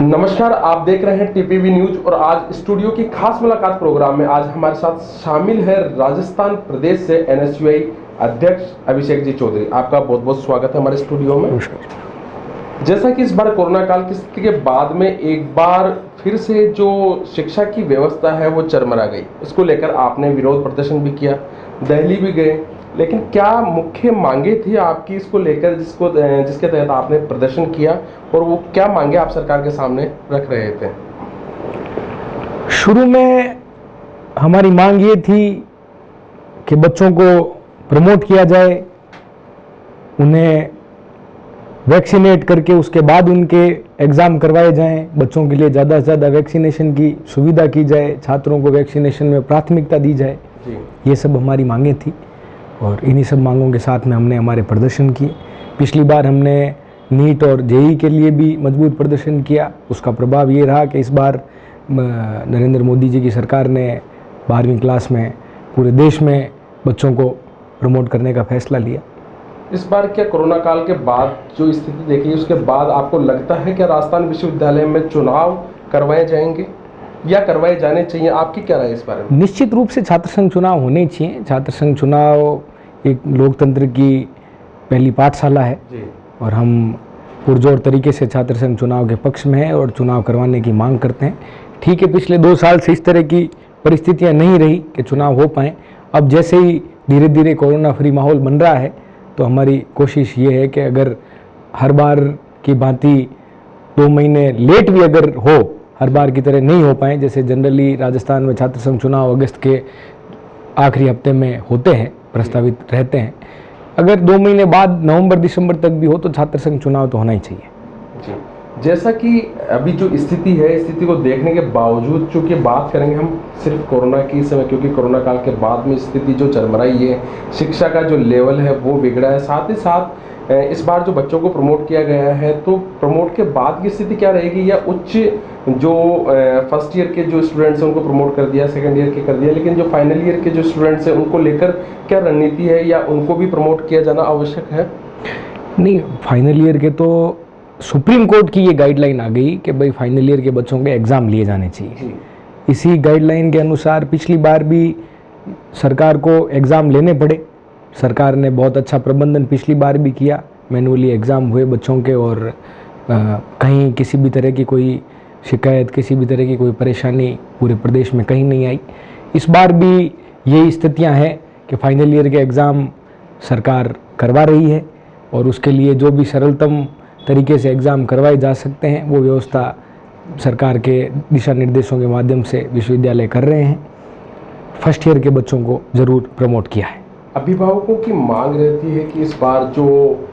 नमस्कार, आप देख रहे हैं टीपीवी न्यूज और आज स्टूडियो की खास मुलाकात प्रोग्राम में आज हमारे साथ शामिल है राजस्थान प्रदेश से एनएसयूआई अध्यक्ष अभिषेक जी चौधरी। आपका बहुत बहुत स्वागत है हमारे स्टूडियो में। जैसा कि इस बार कोरोना काल की स्थिति के बाद में एक बार फिर से जो शिक्षा की व्यवस्था है वो चरमरा गई, इसको लेकर आपने विरोध प्रदर्शन भी किया, दिल्ली भी गए, लेकिन क्या मुख्य मांगे थी आपकी इसको लेकर जिसके तहत आपने प्रदर्शन किया और वो क्या मांगे आप सरकार के सामने रख रहे थे? शुरू में हमारी मांग ये थी कि बच्चों को प्रमोट किया जाए, उन्हें वैक्सीनेट करके उसके बाद उनके एग्ज़ाम करवाए जाएं, बच्चों के लिए ज़्यादा से ज़्यादा वैक्सीनेशन की सुविधा की जाए, छात्रों को वैक्सीनेशन में प्राथमिकता दी जाए। ये सब हमारी मांगें थी और इन्हीं सब मांगों के साथ में हमने हमारे प्रदर्शन किए। पिछली बार हमने नीट और जेईई के लिए भी मजबूत प्रदर्शन किया। उसका प्रभाव ये रहा कि इस बार नरेंद्र मोदी जी की सरकार ने 12वीं क्लास में पूरे देश में बच्चों को प्रमोट करने का फैसला लिया। इस बार क्या कोरोना काल के बाद जो स्थिति देखी उसके बाद आपको लगता है कि राजस्थान विश्वविद्यालय में चुनाव करवाए जाएंगे या करवाए जाने चाहिए? आपकी क्या राय है इस बारे में? निश्चित रूप से छात्र संघ चुनाव होने चाहिए। छात्र संघ चुनाव एक लोकतंत्र की पहली पाठशाला है और हम पुरजोर तरीके से छात्र संघ चुनाव के पक्ष में है और चुनाव करवाने की मांग करते हैं। ठीक है, पिछले 2 साल से इस तरह की परिस्थितियां नहीं रही कि चुनाव हो पाएँ। अब जैसे ही धीरे धीरे कोरोना फ्री माहौल बन रहा है तो हमारी कोशिश ये है कि अगर हर बार की भांति 2 महीने लेट भी अगर हो, हर बार की तरह नहीं हो पाए, जैसे जनरली राजस्थान में छात्र संघ चुनाव अगस्त के आखिरी हफ्ते में होते हैं, प्रस्तावित रहते हैं, अगर 2 महीने बाद नवंबर दिसंबर तक भी हो तो छात्र संघ चुनाव तो होना ही चाहिए। जी, जैसा कि अभी जो स्थिति है, स्थिति को देखने के बावजूद चूंकि बात करेंगे हम सिर्फ कोरोना की समय, क्योंकि कोरोना काल के बाद में स्थिति जो चरमराई है, शिक्षा का जो लेवल है वो बिगड़ा है। साथ ही साथ इस बार जो बच्चों को प्रमोट किया गया है तो प्रमोट के बाद की स्थिति क्या रहेगी? या उच्च जो फर्स्ट ईयर के जो स्टूडेंट्स हैं उनको प्रमोट कर दिया, सेकंड ईयर के कर दिया, लेकिन जो फाइनल ईयर के जो स्टूडेंट्स हैं उनको लेकर क्या रणनीति है या उनको भी प्रमोट किया जाना आवश्यक है? नहीं, फाइनल ईयर के तो सुप्रीम कोर्ट की ये गाइडलाइन आ गई कि भाई फाइनल ईयर के बच्चों के एग्ज़ाम लिए जाने चाहिए। इसी गाइडलाइन के अनुसार पिछली बार भी सरकार को एग्ज़ाम लेने पड़े। सरकार ने बहुत अच्छा प्रबंधन पिछली बार भी किया, मैनुअली एग्ज़ाम हुए बच्चों के और कहीं किसी भी तरह की कोई शिकायत, किसी भी तरह की कोई परेशानी पूरे प्रदेश में कहीं नहीं आई। इस बार भी यही स्थितियां हैं कि फाइनल ईयर के एग्ज़ाम सरकार करवा रही है और उसके लिए जो भी सरलतम तरीके से एग्ज़ाम करवाए जा सकते हैं वो व्यवस्था सरकार के दिशा निर्देशों के माध्यम से विश्वविद्यालय कर रहे हैं। फर्स्ट ईयर के बच्चों को ज़रूर प्रमोट किया है। अभिभावकों की मांग रहती है कि इस बार जो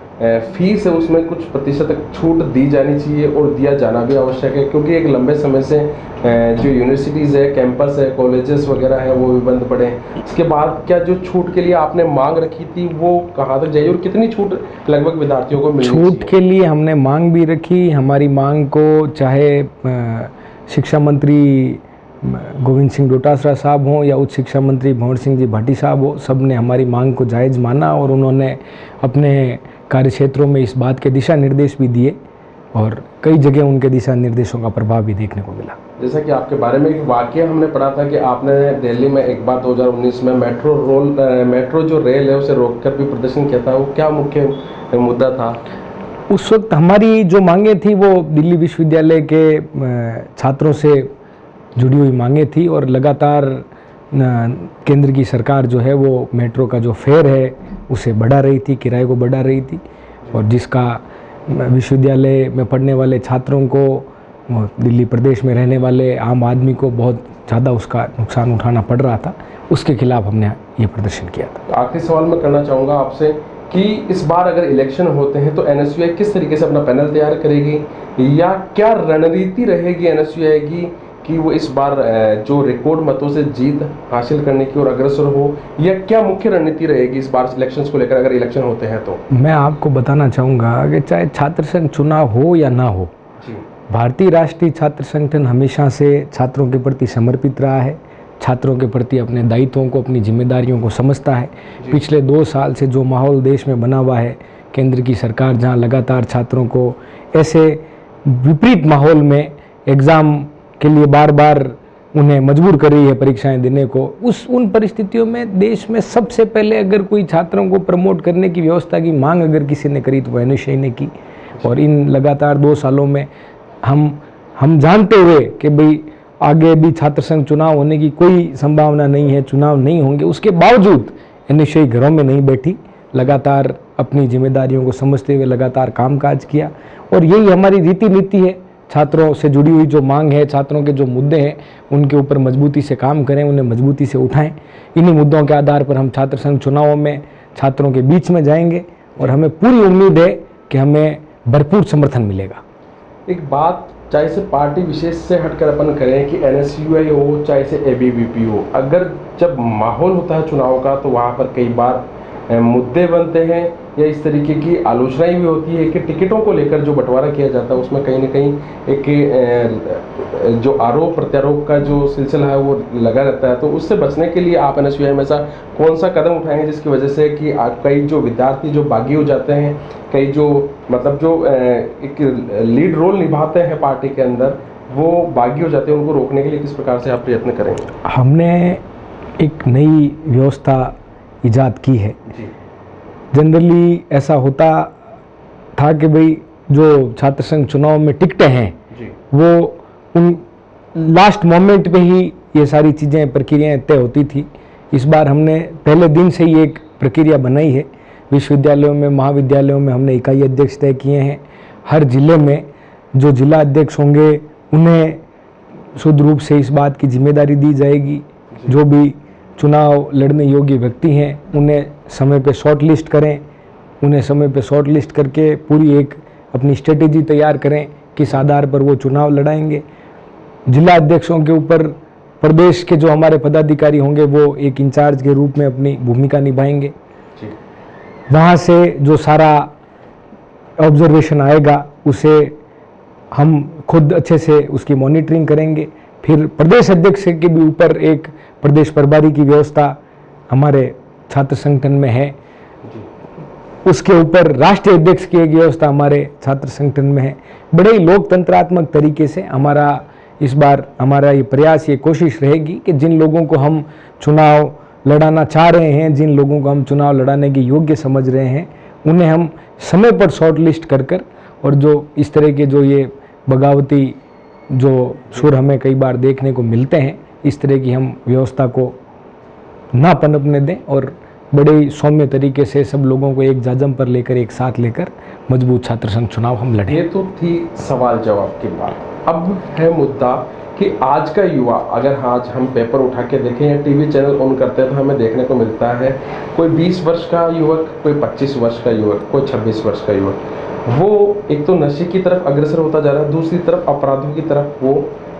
फीस है उसमें कुछ प्रतिशत छूट दी जानी चाहिए और दिया जाना भी आवश्यक है, क्योंकि एक लंबे समय से जो यूनिवर्सिटीज़ है, कैंपस है, कॉलेजेस वगैरह है वो भी बंद पड़े। इसके बाद क्या जो छूट के लिए आपने मांग रखी थी वो कहाँ तक जाएगी और कितनी छूट लगभग विद्यार्थियों को मिलनी चाहिए? छूट के लिए हमने मांग भी रखी। हमारी मांग को चाहे शिक्षा मंत्री गोविंद सिंह डोटासरा साहब हों या उच्च शिक्षा मंत्री भंवर सिंह जी भाटी साहब हो, सब ने हमारी मांग को जायज़ माना और उन्होंने अपने कार्य क्षेत्रों में इस बात के दिशा निर्देश भी दिए और कई जगह उनके दिशा निर्देशों का प्रभाव भी देखने को मिला। जैसा कि आपके बारे में एक वाकया हमने पढ़ा था कि आपने दिल्ली में एक बार 2019 में मेट्रो जो रेल है उसे रोककर भी प्रदर्शन किया था। वो क्या मुख्य मुद्दा था? उस वक्त हमारी जो मांगे थी वो दिल्ली विश्वविद्यालय के छात्रों से जुड़ी हुई मांगे थी और लगातार केंद्र की सरकार जो है वो मेट्रो का जो फेयर है उसे बढ़ा रही थी, किराए को बढ़ा रही थी और जिसका विश्वविद्यालय में पढ़ने वाले छात्रों को, दिल्ली प्रदेश में रहने वाले आम आदमी को बहुत ज़्यादा उसका नुकसान उठाना पड़ रहा था। उसके खिलाफ हमने ये प्रदर्शन किया था। आखिरी सवाल मैं करना चाहूँगा आपसे कि इस बार अगर इलेक्शन होते हैं तो एनएसयूआई किस तरीके से अपना पैनल तैयार करेगी या क्या रणनीति रहेगी एनएसयूआई की कि वो इस बार जो रिकॉर्ड मतों से जीत हासिल करने की ओर अग्रसर हो, या क्या मुख्य रणनीति रहेगी इस बार इलेक्शंस को लेकर अगर इलेक्शन होते हैं तो? मैं आपको बताना चाहूँगा कि चाहे छात्र संघ चुनाव हो या ना हो, भारतीय राष्ट्रीय छात्र संगठन हमेशा से छात्रों के प्रति समर्पित रहा है, छात्रों के प्रति अपने दायित्वों को, अपनी जिम्मेदारियों को समझता है। पिछले 2 साल से जो माहौल देश में बना हुआ है, केंद्र की सरकार जहां लगातार छात्रों को ऐसे विपरीत माहौल में एग्ज़ाम के लिए बार बार उन्हें मजबूर कर रही है परीक्षाएं देने को, उन परिस्थितियों में देश में सबसे पहले अगर कोई छात्रों को प्रमोट करने की व्यवस्था की मांग अगर किसी ने करी तो वह एनएसयूआई ने की। और इन लगातार 2 सालों में हम जानते हुए कि भाई आगे भी छात्र संघ चुनाव होने की कोई संभावना नहीं है, चुनाव नहीं होंगे, उसके बावजूद एनएसयूआई घरों में नहीं बैठी, लगातार अपनी जिम्मेदारियों को समझते हुए लगातार कामकाज किया। और यही हमारी रीति नीति है, छात्रों से जुड़ी हुई जो मांग है, छात्रों के जो मुद्दे हैं उनके ऊपर मजबूती से काम करें, उन्हें मजबूती से उठाएं। इन्हीं मुद्दों के आधार पर हम छात्र संघ चुनावों में छात्रों के बीच में जाएंगे और हमें पूरी उम्मीद है कि हमें भरपूर समर्थन मिलेगा। एक बात, चाहे से पार्टी विशेष से हटकर अपन करें कि एनएसयूआई हो चाहे से एबीवीपी हो, अगर जब माहौल होता है चुनाव का तो वहाँ पर कई बार मुद्दे बनते हैं या इस तरीके की आलोचनाएं भी होती है कि टिकटों को लेकर जो बंटवारा किया जाता है उसमें कहीं ना कहीं एक जो आरोप प्रत्यारोप का जो सिलसिला है वो लगा रहता है। तो उससे बचने के लिए आप एनएसयूआई में ऐसा कौन सा कदम उठाएंगे जिसकी वजह से कि कई जो विद्यार्थी जो बागी हो जाते हैं, कई जो मतलब जो एक लीड रोल निभाते हैं पार्टी के अंदर, वो बागी हो जाते हैं, उनको रोकने के लिए किस प्रकार से आप प्रयत्न करेंगे? हमने एक नई व्यवस्था इजाद की है। जनरली ऐसा होता था कि भाई जो छात्र संघ चुनाव में टिकटें हैं वो उन लास्ट मोमेंट पे ही ये सारी चीज़ें प्रक्रियाएं तय होती थी। इस बार हमने पहले दिन से ही एक प्रक्रिया बनाई है। विश्वविद्यालयों में, महाविद्यालयों में हमने इकाई अध्यक्ष तय किए हैं। हर जिले में जो जिला अध्यक्ष होंगे उन्हें शुद्ध रूप से इस बात की जिम्मेदारी दी जाएगी, जो भी चुनाव लड़ने योग्य व्यक्ति हैं उन्हें समय पे शॉर्ट लिस्ट करें, उन्हें समय पे शॉर्ट लिस्ट करके पूरी एक अपनी स्ट्रेटेजी तैयार करें, किस आधार पर वो चुनाव लड़ाएंगे। जिला अध्यक्षों के ऊपर प्रदेश के जो हमारे पदाधिकारी होंगे वो एक इंचार्ज के रूप में अपनी भूमिका निभाएंगे। वहाँ से जो सारा ऑब्जर्वेशन आएगा उसे हम खुद अच्छे से उसकी मॉनिटरिंग करेंगे। फिर प्रदेश अध्यक्ष के भी ऊपर एक प्रदेश प्रभारी की व्यवस्था हमारे छात्र संगठन में है, उसके ऊपर राष्ट्रीय अध्यक्ष की एक व्यवस्था हमारे छात्र संगठन में है। बड़े ही लोकतंत्रात्मक तरीके से हमारा इस बार हमारा ये प्रयास, ये कोशिश रहेगी कि जिन लोगों को हम चुनाव लड़ाना चाह रहे हैं, जिन लोगों को हम चुनाव लड़ाने के योग्य समझ रहे हैं, उन्हें हम समय पर शॉर्ट लिस्ट कर और जो इस तरह के जो ये बगावती जो सुर हमें कई बार देखने को मिलते हैं, इस तरह की हम व्यवस्था को ना पनपने दें और बड़े ही सौम्य तरीके से सब लोगों को एक जाजम पर लेकर, एक साथ लेकर मजबूत छात्र संघ चुनाव हम लड़ें। ये तो थी सवाल जवाब की बात। अब है मुद्दा कि आज का युवा, अगर आज हम पेपर उठा के देखें या टीवी चैनल ऑन करते हैं तो हमें देखने को मिलता है कोई 20 वर्ष का युवक, कोई 25 वर्ष का युवक, कोई 26 वर्ष का युवक, वो एक तो नशे की तरफ अग्रसर होता जा रहा है, दूसरी तरफ अपराधों की तरफ वो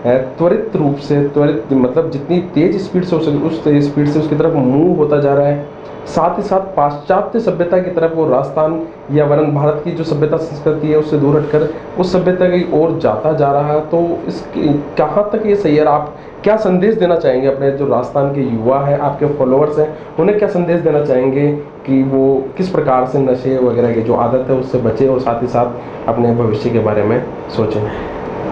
त्वरित रूप से, त्वरित मतलब जितनी तेज स्पीड से हो सके उस तेज स्पीड से उसकी तरफ मूव होता जा रहा है। साथ ही साथ पाश्चात्य सभ्यता की तरफ वो राजस्थान या वरन भारत की जो सभ्यता संस्कृति है उससे दूर हटकर उस सभ्यता की ओर जाता जा रहा है। तो इसकी कहाँ तक ये सही है? आप क्या संदेश देना चाहेंगे अपने जो राजस्थान के युवा है, आपके फॉलोअर्स हैं, उन्हें क्या संदेश देना चाहेंगे कि वो किस प्रकार से नशे वगैरह की जो आदत है उससे बचे और साथ ही साथ अपने भविष्य के बारे में सोचें?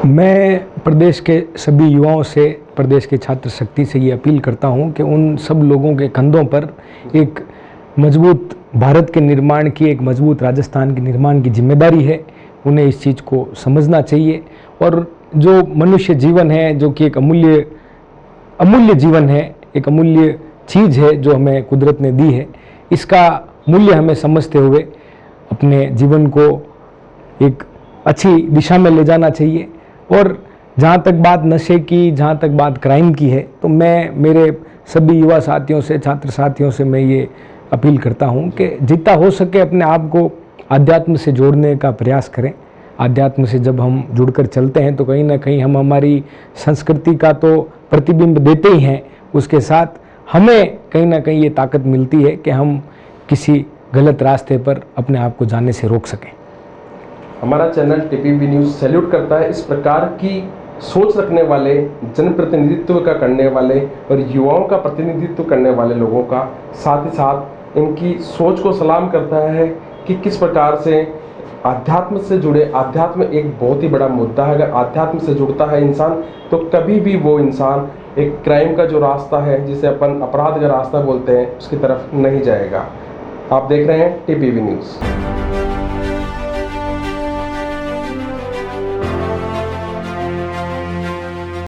मैं प्रदेश के सभी युवाओं से, प्रदेश के छात्र शक्ति से ये अपील करता हूँ कि उन सब लोगों के कंधों पर एक मजबूत भारत के निर्माण की, एक मजबूत राजस्थान के निर्माण की जिम्मेदारी है। उन्हें इस चीज़ को समझना चाहिए और जो मनुष्य जीवन है, जो कि एक अमूल्य जीवन है, एक अमूल्य चीज़ है जो हमें कुदरत ने दी है, इसका मूल्य हमें समझते हुए अपने जीवन को एक अच्छी दिशा में ले जाना चाहिए। और जहाँ तक बात नशे की, जहाँ तक बात क्राइम की है, तो मैं मेरे सभी युवा साथियों से, छात्र साथियों से मैं ये अपील करता हूँ कि जितना हो सके अपने आप को आध्यात्म से जोड़ने का प्रयास करें। आध्यात्म से जब हम जुड़कर चलते हैं तो कहीं ना कहीं हम हमारी संस्कृति का तो प्रतिबिंब देते ही हैं, उसके साथ हमें कहीं ना कहीं ये ताकत मिलती है कि हम किसी गलत रास्ते पर अपने आप को जाने से रोक सकें। हमारा चैनल टीपीवी न्यूज़ सैल्यूट करता है इस प्रकार की सोच रखने वाले, जनप्रतिनिधित्व का करने वाले और युवाओं का प्रतिनिधित्व करने वाले लोगों का, साथ ही साथ इनकी सोच को सलाम करता है कि किस प्रकार से आध्यात्म से जुड़े, अध्यात्म एक बहुत ही बड़ा मुद्दा है। अगर आध्यात्म से जुड़ता है इंसान तो कभी भी वो इंसान एक क्राइम का जो रास्ता है, जिसे अपन अपराध का रास्ता बोलते हैं, उसकी तरफ नहीं जाएगा। आप देख रहे हैं टीपीवी न्यूज़।